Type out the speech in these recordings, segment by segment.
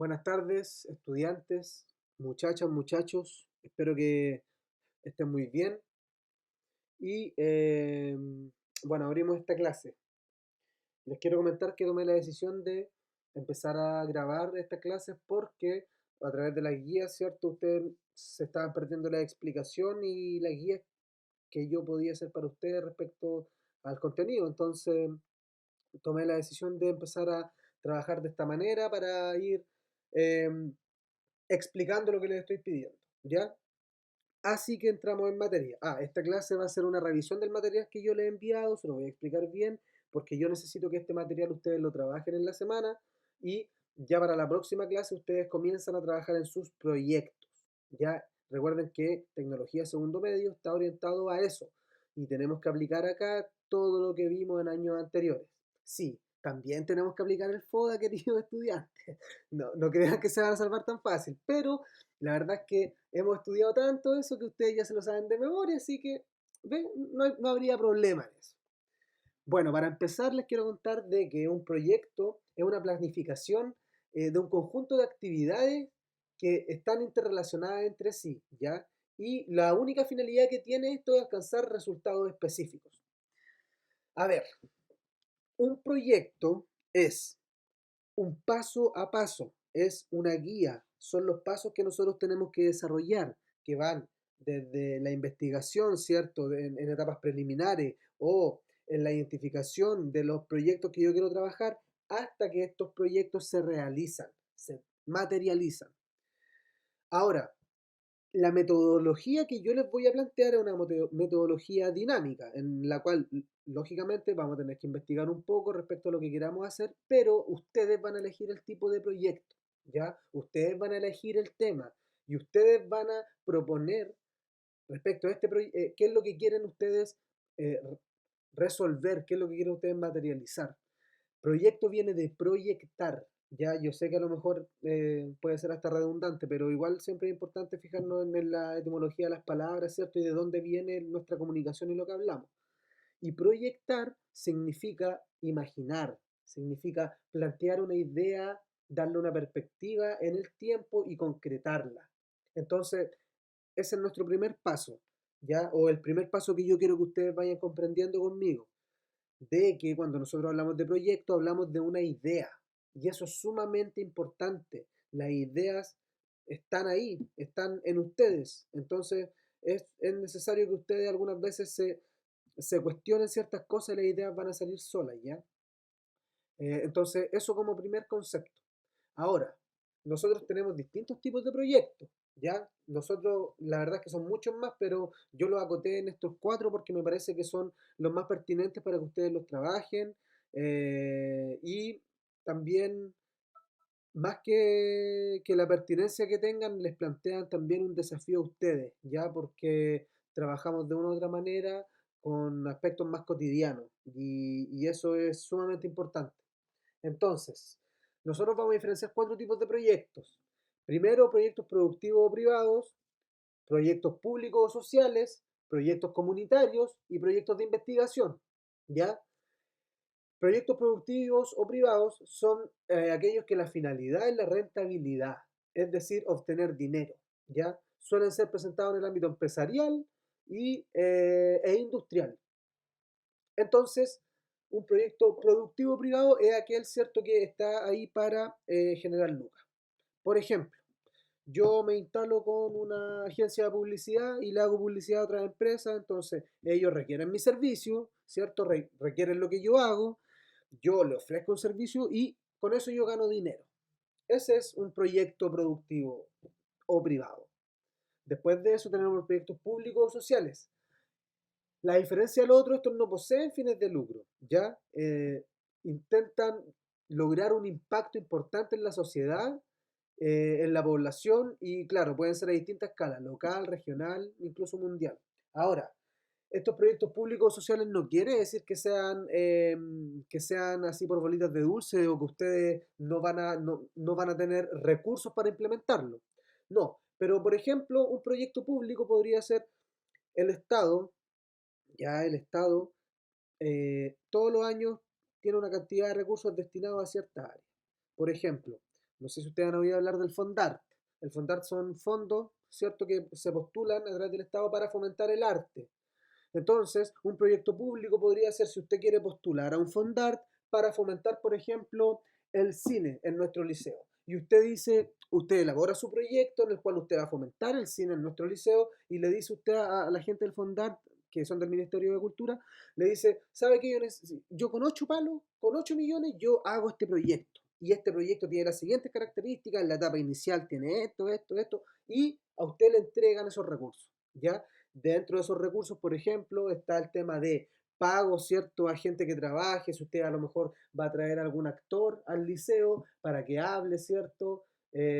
Buenas tardes, estudiantes, muchachas, muchachos. Espero que estén muy bien. Y bueno, abrimos esta clase. Les quiero comentar que tomé la decisión de empezar a grabar estas clases porque a través de las guías, ¿cierto? Ustedes se estaban perdiendo la explicación y las guías que yo podía hacer para ustedes respecto al contenido. Entonces tomé la decisión de empezar a trabajar de esta manera para ir em, explicando lo que les estoy pidiendo, ¿ya? Así que entramos en materia. Esta clase va a ser una revisión del material que yo les he enviado, se lo voy a explicar bien, porque yo necesito que este material ustedes lo trabajen en la semana y ya para la próxima clase ustedes comienzan a trabajar en sus proyectos. Ya recuerden que tecnología segundo medio está orientado a eso y tenemos que aplicar acá todo lo que vimos en años anteriores. Sí, también tenemos que aplicar el FODA, queridos estudiantes. No, no crean que se van a salvar tan fácil, pero la verdad es que hemos estudiado tanto eso que ustedes ya se lo saben de memoria, así que ¿ven? No habría problema en eso. Bueno, para empezar les quiero contar de que un proyecto es una planificación de un conjunto de actividades que están interrelacionadas entre sí, ¿ya? Y la única finalidad que tiene esto es alcanzar resultados específicos. A ver, un proyecto es un paso a paso, es una guía, son los pasos que nosotros tenemos que desarrollar, que van desde la investigación, ¿cierto?, en etapas preliminares o en la identificación de los proyectos que yo quiero trabajar, hasta que estos proyectos se realizan, se materializan. Ahora, la metodología que yo les voy a plantear es una metodología dinámica, en la cual, lógicamente, vamos a tener que investigar un poco respecto a lo que queramos hacer, pero ustedes van a elegir el tipo de proyecto, ¿ya? Ustedes van a elegir el tema y ustedes van a proponer respecto a este proyecto, qué es lo que quieren ustedes eh, resolver, qué es lo que quieren ustedes materializar. Proyecto viene de proyectar. Ya, yo sé que a lo mejor puede ser hasta redundante, pero igual siempre es importante fijarnos en la etimología de las palabras, ¿cierto? Y de dónde viene nuestra comunicación y lo que hablamos. Y proyectar significa imaginar, significa plantear una idea, darle una perspectiva en el tiempo y concretarla. Entonces, ese es nuestro primer paso, ¿ya? O el primer paso que yo quiero que ustedes vayan comprendiendo conmigo de que cuando nosotros hablamos de proyecto hablamos de una idea y eso es sumamente importante. Las ideas están ahí, están en ustedes. Entonces es necesario que ustedes algunas veces se cuestionen ciertas cosas y las ideas van a salir solas, ¿ya? Entonces eso como primer concepto. Ahora, nosotros tenemos distintos tipos de proyectos, ¿ya? Nosotros, la verdad es que son muchos más, pero yo los acoté en estos cuatro porque me parece que son los más pertinentes para que ustedes los trabajen y también, más que la pertinencia que tengan, les plantean también un desafío a ustedes, ¿ya? Porque trabajamos de una u otra manera con aspectos más cotidianos y eso es sumamente importante. Entonces, nosotros vamos a diferenciar cuatro tipos de proyectos. Primero, proyectos productivos o privados, proyectos públicos o sociales, proyectos comunitarios y proyectos de investigación. ¿Ya? Proyectos productivos o privados son aquellos que la finalidad es la rentabilidad, es decir, obtener dinero. ¿Ya? Suelen ser presentados en el ámbito empresarial e industrial. Entonces, un proyecto productivo privado es aquel, ¿cierto?, que está ahí para generar lucas. Por ejemplo, yo me instalo con una agencia de publicidad y le hago publicidad a otras empresas, entonces ellos requieren mi servicio, ¿cierto? Requieren lo que yo hago, yo le ofrezco un servicio y con eso yo gano dinero. Ese es un proyecto productivo o privado. Después de eso tenemos proyectos públicos o sociales. La diferencia del otro, estos no poseen fines de lucro, ¿ya? Intentan lograr un impacto importante en la sociedad, en la población y claro, pueden ser a distintas escalas, local, regional, incluso mundial. Ahora, estos proyectos públicos o sociales no quiere decir que sean así por bolitas de dulce o que ustedes no van a tener recursos para implementarlo. No, pero por ejemplo, un proyecto público podría ser el Estado, ya el Estado todos los años tiene una cantidad de recursos destinados a ciertas áreas. Por ejemplo, No sé si ustedes han oído hablar del Fondart. El Fondart son fondos, ¿cierto?, que se postulan a través del Estado para fomentar el arte. Entonces, un proyecto público podría ser si usted quiere postular a un Fondart para fomentar, por ejemplo, el cine en nuestro liceo. Y usted dice, usted elabora su proyecto en el cual usted va a fomentar el cine en nuestro liceo y le dice usted a la gente del Fondart, que son del Ministerio de Cultura, le dice, ¿sabe qué? Yo con 8 palos, con 8 millones, yo hago este proyecto. Y este proyecto tiene las siguientes características, en la etapa inicial tiene esto, y a usted le entregan esos recursos, ¿ya? Dentro de esos recursos, por ejemplo, está el tema de pago, ¿cierto?, a gente que trabaje, si usted a lo mejor va a traer algún actor al liceo para que hable, ¿cierto?,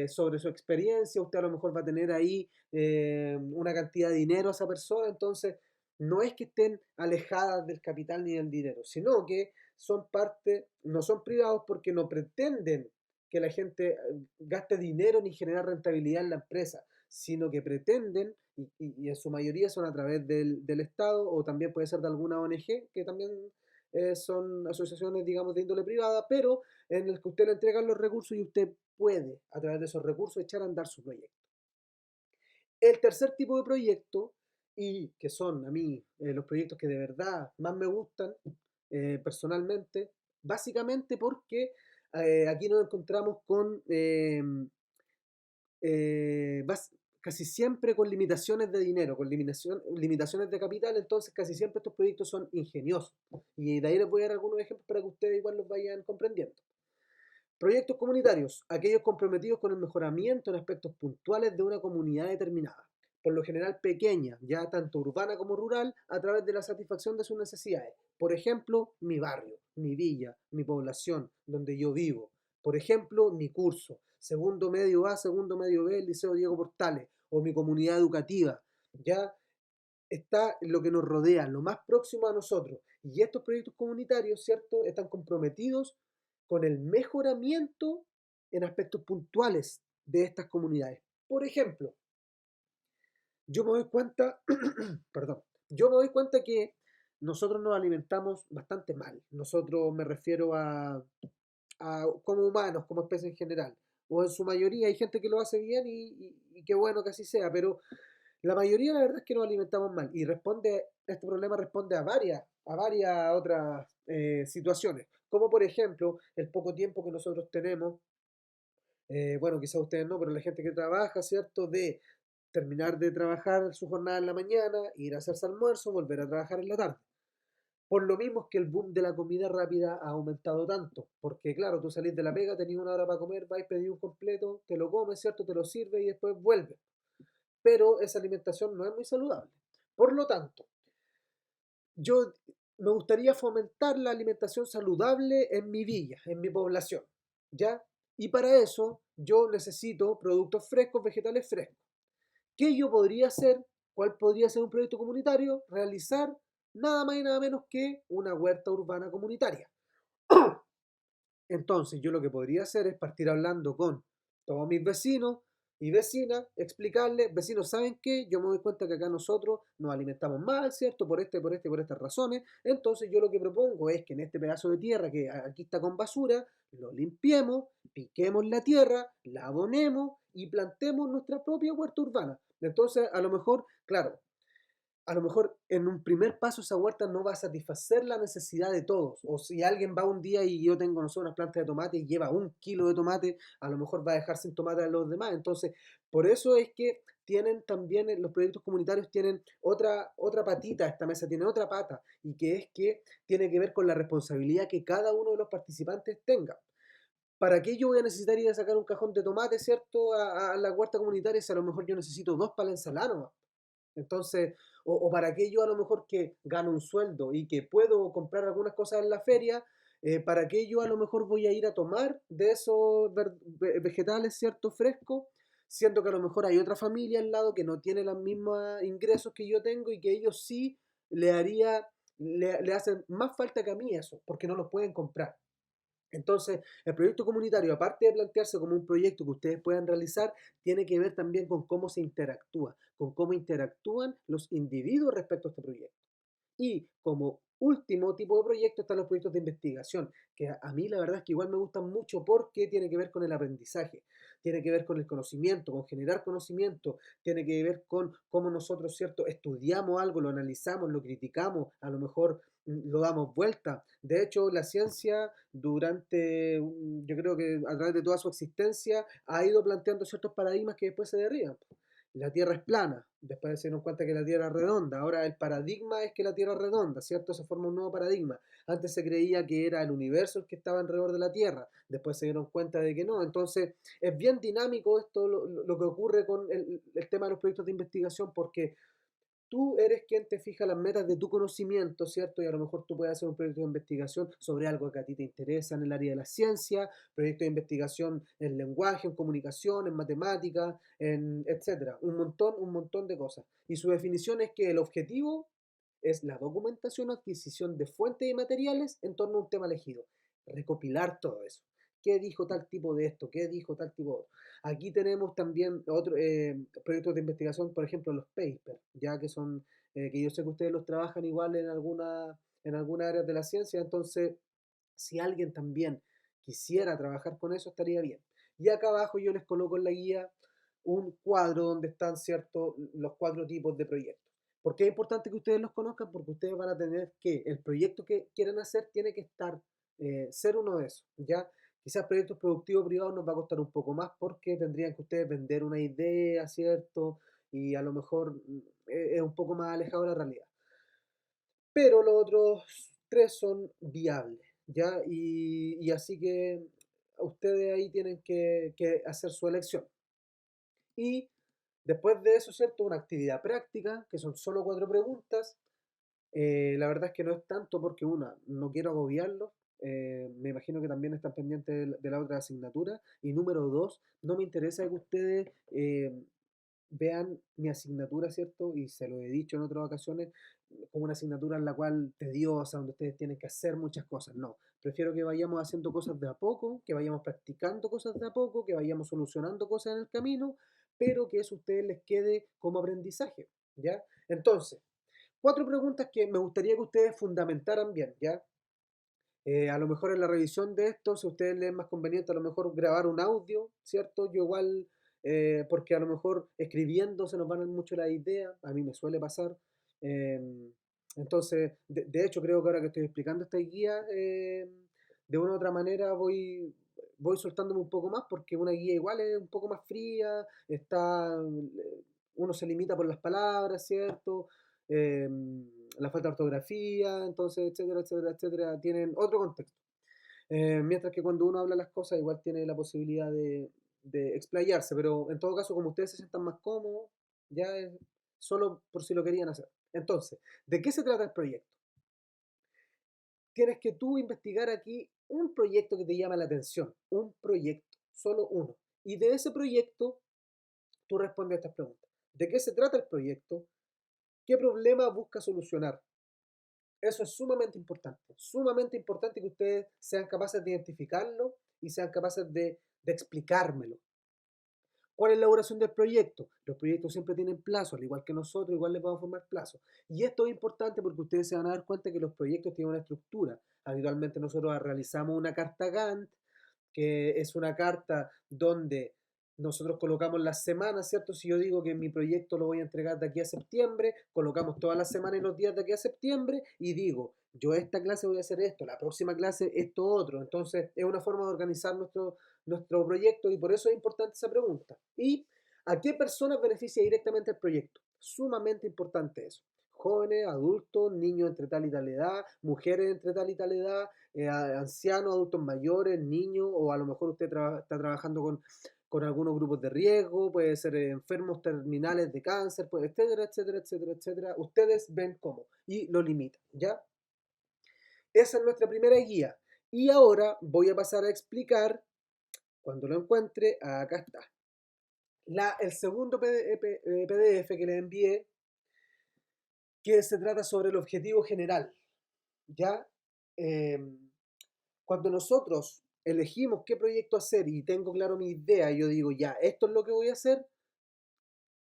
sobre su experiencia, usted a lo mejor va a tener ahí una cantidad de dinero a esa persona, entonces no es que estén alejadas del capital ni del dinero, sino que son parte, no son privados porque no pretenden que la gente gaste dinero ni generar rentabilidad en la empresa, sino que pretenden, y en su mayoría son a través del Estado o también puede ser de alguna ONG, que también son asociaciones, digamos, de índole privada, pero en el que usted le entregan los recursos y usted puede, a través de esos recursos, echar a andar su proyecto. El tercer tipo de proyecto, y que son a mí los proyectos que de verdad más me gustan personalmente, básicamente porque aquí nos encontramos con eh, casi siempre con limitaciones de dinero, con limitaciones de capital, entonces casi siempre estos proyectos son ingeniosos. Y de ahí les voy a dar algunos ejemplos para que ustedes igual los vayan comprendiendo. Proyectos comunitarios, aquellos comprometidos con el mejoramiento en aspectos puntuales de una comunidad determinada, por lo general pequeña, ya tanto urbana como rural, a través de la satisfacción de sus necesidades. Por ejemplo, mi barrio, mi villa, mi población, donde yo vivo. Por ejemplo, mi curso, segundo medio A, segundo medio B, el Liceo Diego Portales, o mi comunidad educativa. Ya está lo que nos rodea, lo más próximo a nosotros. Y estos proyectos comunitarios, ¿cierto?, están comprometidos con el mejoramiento en aspectos puntuales de estas comunidades. Por ejemplo, yo me doy cuenta, perdón, yo me doy cuenta que nosotros nos alimentamos bastante mal. Nosotros me refiero como humanos, como especie en general. O en su mayoría hay gente que lo hace bien y qué bueno que así sea, pero la mayoría, la verdad, es que nos alimentamos mal y este problema responde a varias otras situaciones, como por ejemplo el poco tiempo que nosotros tenemos, bueno, quizás ustedes no, pero la gente que trabaja, ¿cierto? De terminar de trabajar su jornada en la mañana, ir a hacerse almuerzo, volver a trabajar en la tarde. Por lo mismo es que el boom de la comida rápida ha aumentado tanto, porque claro, tú salís de la pega, tenías una hora para comer, vais, pedís un completo, te lo comes, ¿cierto? Te lo sirve y después vuelves, pero esa alimentación no es muy saludable. Por lo tanto, yo me gustaría fomentar la alimentación saludable en mi villa, en mi población, ¿ya? Y para eso yo necesito productos frescos, vegetales frescos. ¿Qué yo podría hacer? ¿Cuál podría ser un proyecto comunitario? Realizar nada más y nada menos que una huerta urbana comunitaria. Entonces, yo lo que podría hacer es partir hablando con todos mis vecinos y vecinas, explicarles, vecinos, ¿saben qué? Yo me doy cuenta que acá nosotros nos alimentamos mal, ¿cierto? Por estas razones. Entonces, yo lo que propongo es que en este pedazo de tierra que aquí está con basura, lo limpiemos, piquemos la tierra, la abonemos y plantemos nuestra propia huerta urbana. Entonces, a lo mejor, claro, a lo mejor en un primer paso esa huerta no va a satisfacer la necesidad de todos. O si alguien va un día y yo tengo, no sé, unas plantas de tomate y lleva 1 kilo de tomate, a lo mejor va a dejar sin tomate a los demás. Entonces, por eso es que tienen también, los proyectos comunitarios tienen otra patita, esta mesa tiene otra pata, y que es que tiene que ver con la responsabilidad que cada uno de los participantes tenga. ¿Para qué yo voy a necesitar ir a sacar un cajón de tomate, ¿cierto? A la huerta comunitaria si a lo mejor yo necesito dos para la ensalada nomás. Entonces, o para qué yo a lo mejor que gano un sueldo y que puedo comprar algunas cosas en la feria, para qué yo a lo mejor voy a ir a tomar de esos vegetales, ¿cierto? Frescos, siendo que a lo mejor hay otra familia al lado que no tiene los mismos ingresos que yo tengo y que ellos sí le hacen más falta que a mí eso, porque no los pueden comprar. Entonces, el proyecto comunitario, aparte de plantearse como un proyecto que ustedes puedan realizar, tiene que ver también con cómo se interactúa, con cómo interactúan los individuos respecto a este proyecto. Y como último tipo de proyecto están los proyectos de investigación, que a mí la verdad es que igual me gustan mucho porque tiene que ver con el aprendizaje, tiene que ver con el conocimiento, con generar conocimiento, tiene que ver con cómo nosotros, ¿cierto?, estudiamos algo, lo analizamos, lo criticamos, a lo mejor lo damos vuelta. De hecho, la ciencia durante, yo creo que a través de toda su existencia, ha ido planteando ciertos paradigmas que después se derriban. La Tierra es plana, después se dieron cuenta que la Tierra es redonda, ahora el paradigma es que la Tierra es redonda, ¿cierto? Se forma un nuevo paradigma. Antes se creía que era el universo el que estaba alrededor de la Tierra, después se dieron cuenta de que no. Entonces, es bien dinámico esto, lo que ocurre con el tema de los proyectos de investigación, porque tú eres quien te fija las metas de tu conocimiento, ¿cierto? Y a lo mejor tú puedes hacer un proyecto de investigación sobre algo que a ti te interesa en el área de la ciencia, proyecto de investigación en lenguaje, en comunicación, en matemática, en etcétera. Un montón de cosas. Y su definición es que el objetivo es la documentación o adquisición de fuentes y materiales en torno a un tema elegido. Recopilar todo eso. ¿Qué dijo tal tipo de esto? ¿Qué dijo tal tipo de otro? Aquí tenemos también otros proyectos de investigación, por ejemplo, los papers, ya que son, que yo sé que ustedes los trabajan igual en alguna área de la ciencia, entonces, si alguien también quisiera trabajar con eso, estaría bien. Y acá abajo yo les coloco en la guía un cuadro donde están, ¿cierto?, los 4 tipos de proyectos. ¿Por qué es importante que ustedes los conozcan? Porque ustedes van a tener que, el proyecto que quieren hacer tiene que estar, ser uno de esos, ¿ya? Quizás proyectos productivos privados nos va a costar un poco más porque tendrían que ustedes vender una idea, ¿cierto? Y a lo mejor es un poco más alejado de la realidad. Pero los otros 3 son viables, ¿ya? Y así que ustedes ahí tienen que hacer su elección. Y después de eso, ¿cierto? Una actividad práctica, que son solo 4 preguntas. La verdad es que no es tanto porque una, no quiero agobiarlo. Me imagino que también están pendientes de la otra asignatura. Y número 2, no me interesa que ustedes vean mi asignatura, ¿cierto? Y se lo he dicho en otras ocasiones, como una asignatura en la cual tediosa, donde ustedes tienen que hacer muchas cosas. No, prefiero que vayamos haciendo cosas de a poco, que vayamos practicando cosas de a poco, que vayamos solucionando cosas en el camino, pero que eso a ustedes les quede como aprendizaje, ¿ya? Entonces, 4 preguntas que me gustaría que ustedes fundamentaran bien, ¿ya? A lo mejor en la revisión de esto, si a ustedes les es más conveniente, a lo mejor grabar un audio, ¿cierto? Yo igual, porque a lo mejor escribiendo se nos van mucho las ideas, a mí me suele pasar. Entonces, de hecho, creo que ahora que estoy explicando esta guía, de una u otra manera voy soltándome un poco más, porque una guía igual es un poco más fría, uno se limita por las palabras, ¿cierto? La falta de ortografía, entonces, etcétera, etcétera, etcétera, tienen otro contexto. Mientras que cuando uno habla las cosas, igual tiene la posibilidad de explayarse, pero en todo caso, como ustedes se sientan más cómodos, ya es solo por si lo querían hacer. Entonces, ¿de qué se trata el proyecto? Tienes que tú investigar aquí un proyecto que te llama la atención, un proyecto, solo uno. Y de ese proyecto, tú respondes a estas preguntas. ¿De qué se trata el proyecto? ¿Qué problema busca solucionar? Eso es sumamente importante que ustedes sean capaces de identificarlo y sean capaces de explicármelo. ¿Cuál es la duración del proyecto? Los proyectos siempre tienen plazo, al igual que nosotros, igual les vamos a formar plazo. Y esto es importante porque ustedes se van a dar cuenta que los proyectos tienen una estructura. Habitualmente nosotros realizamos una carta Gantt, que es una carta donde nosotros colocamos las semanas, ¿cierto? Si yo digo que mi proyecto lo voy a entregar de aquí a septiembre, colocamos todas las semanas y los días de aquí a septiembre y digo, yo esta clase voy a hacer esto, la próxima clase esto otro. Entonces es una forma de organizar nuestro proyecto y por eso es importante esa pregunta. ¿Y a qué personas beneficia directamente el proyecto? Sumamente importante eso. Jóvenes, adultos, niños entre tal y tal edad, mujeres entre tal y tal edad, ancianos, adultos mayores, niños, o a lo mejor usted está trabajando con algunos grupos de riesgo, puede ser enfermos terminales de cáncer, pues, etcétera, etcétera, etcétera, etcétera. Ustedes ven cómo y lo limitan, ¿ya? Esa es nuestra primera guía. Y ahora voy a pasar a explicar, cuando lo encuentre, acá está. El segundo PDF que le envié, que se trata sobre el objetivo general, ¿ya? Em, Cuando nosotros elegimos qué proyecto hacer y tengo claro mi idea, yo digo, ya, esto es lo que voy a hacer,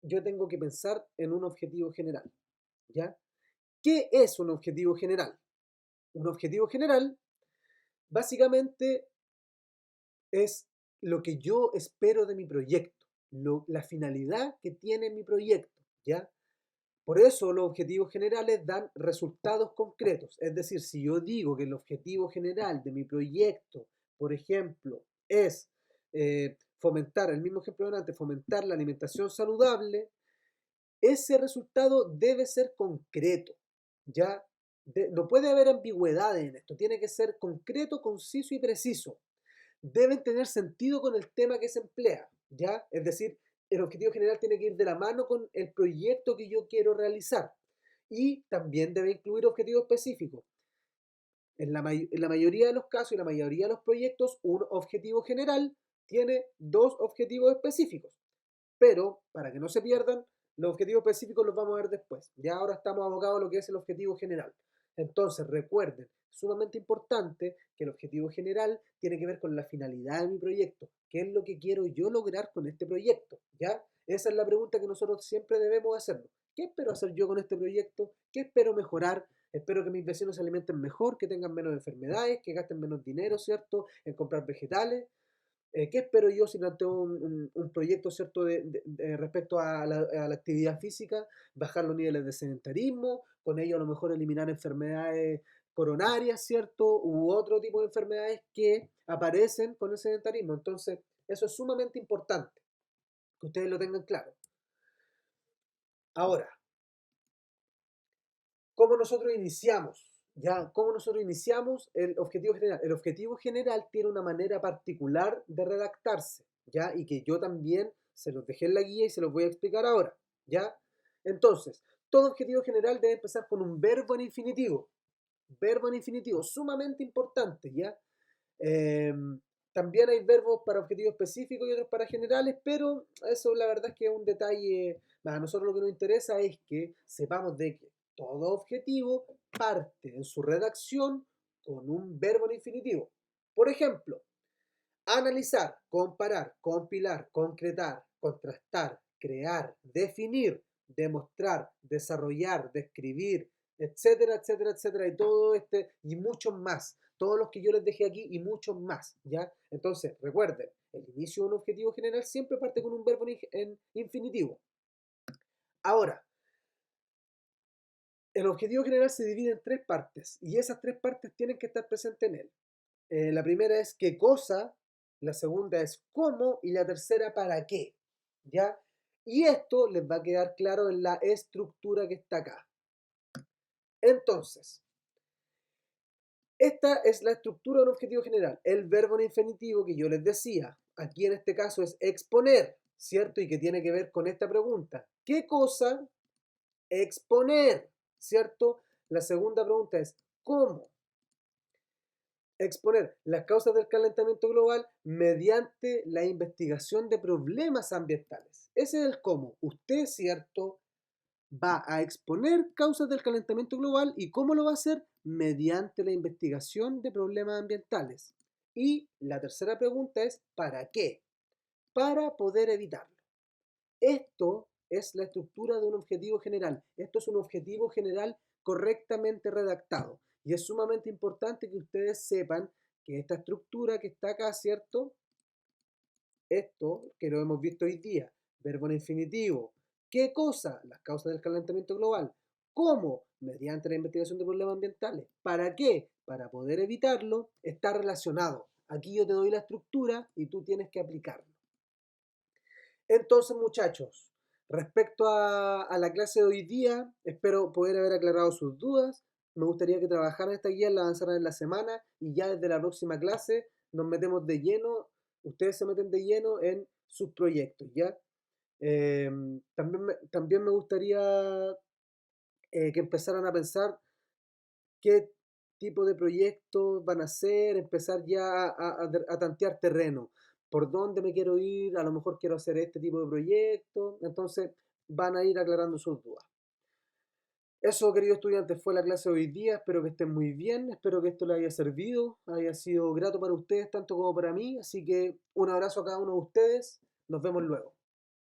yo tengo que pensar en un objetivo general, ¿ya? ¿Qué es un objetivo general? Un objetivo general básicamente es lo que yo espero de mi proyecto, la finalidad que tiene mi proyecto, ¿ya? Por eso los objetivos generales dan resultados concretos. Es decir, si yo digo que el objetivo general de mi proyecto, por ejemplo, es fomentar, el mismo ejemplo de antes, fomentar la alimentación saludable, ese resultado debe ser concreto, ¿ya? No puede haber ambigüedades en esto, tiene que ser concreto, conciso y preciso. Deben tener sentido con el tema que se emplea, ¿ya? Es decir, el objetivo general tiene que ir de la mano con el proyecto que yo quiero realizar y también debe incluir objetivos específicos. En la mayoría de los casos y la mayoría de los proyectos, un objetivo general tiene dos objetivos específicos. Pero, para que no se pierdan, los objetivos específicos los vamos a ver después. Ya ahora estamos abocados a lo que es el objetivo general. Entonces, recuerden, sumamente importante que el objetivo general tiene que ver con la finalidad de mi proyecto. ¿Qué es lo que quiero yo lograr con este proyecto? ¿Ya? Esa es la pregunta que nosotros siempre debemos hacernos. ¿Qué espero hacer yo con este proyecto? ¿Qué espero mejorar? Espero que mis vecinos se alimenten mejor, que tengan menos enfermedades, que gasten menos dinero, ¿cierto? En comprar vegetales. ¿Qué espero yo si planteo un proyecto, ¿cierto?, respecto a la actividad física? Bajar los niveles de sedentarismo, con ello a lo mejor eliminar enfermedades coronarias, ¿cierto? U otro tipo de enfermedades que aparecen con el sedentarismo. Entonces, eso es sumamente importante, que ustedes lo tengan claro. Ahora, ¿cómo nosotros iniciamos? ¿Ya? ¿Cómo nosotros iniciamos el objetivo general? El objetivo general tiene una manera particular de redactarse, ¿ya? Y que yo también se los dejé en la guía y se los voy a explicar ahora, ¿ya? Entonces, todo objetivo general debe empezar con un verbo en infinitivo. Verbo en infinitivo, sumamente importante, ¿ya? Eh, También hay verbos para objetivos específicos y otros para generales, pero eso la verdad es que es un detalle más. A nosotros lo que nos interesa es que sepamos de que todo objetivo parte en su redacción con un verbo en infinitivo. Por ejemplo, analizar, comparar, compilar, concretar, contrastar, crear, definir, demostrar, desarrollar, describir, etcétera, etcétera, etcétera, y todo y muchos más. Todos los que yo les dejé aquí y muchos más, ¿ya? Entonces, recuerden, el inicio de un objetivo general siempre parte con un verbo en infinitivo. Ahora, el objetivo general se divide en tres partes y esas tres partes tienen que estar presentes en él. La primera es qué cosa, la segunda es cómo y la tercera para qué, ¿ya? Y esto les va a quedar claro en la estructura que está acá. Entonces, esta es la estructura de un objetivo general. El verbo en infinitivo que yo les decía, aquí en este caso es exponer, ¿cierto? Y que tiene que ver con esta pregunta. ¿Qué cosa? Exponer, ¿cierto? La segunda pregunta es ¿cómo? Exponer las causas del calentamiento global mediante la investigación de problemas ambientales. Ese es el cómo. Usted, ¿cierto?, va a exponer causas del calentamiento global y cómo lo va a hacer mediante la investigación de problemas ambientales. Y la tercera pregunta es ¿para qué? Para poder evitarlo. Esto es la estructura de un objetivo general. Esto es un objetivo general correctamente redactado. Y es sumamente importante que ustedes sepan que esta estructura que está acá, ¿cierto? Esto que lo hemos visto hoy día, verbo en infinitivo. ¿Qué cosa? Las causas del calentamiento global. ¿Cómo? Mediante la investigación de problemas ambientales. ¿Para qué? Para poder evitarlo, está relacionado. Aquí yo te doy la estructura y tú tienes que aplicarlo. Entonces, muchachos, respecto a la clase de hoy día, espero poder haber aclarado sus dudas. Me gustaría que trabajaran esta guía, la avanzaran en la semana y ya desde la próxima clase nos metemos de lleno, ustedes se meten de lleno en sus proyectos, ¿ya? También me gustaría que empezaran a pensar qué tipo de proyectos van a hacer, empezar ya a tantear terreno, por dónde me quiero ir, a lo mejor quiero hacer este tipo de proyecto, entonces van a ir aclarando sus dudas. Eso, queridos estudiantes, fue la clase de hoy día, espero que estén muy bien, espero que esto les haya servido, haya sido grato para ustedes tanto como para mí, así que un abrazo a cada uno de ustedes, nos vemos luego.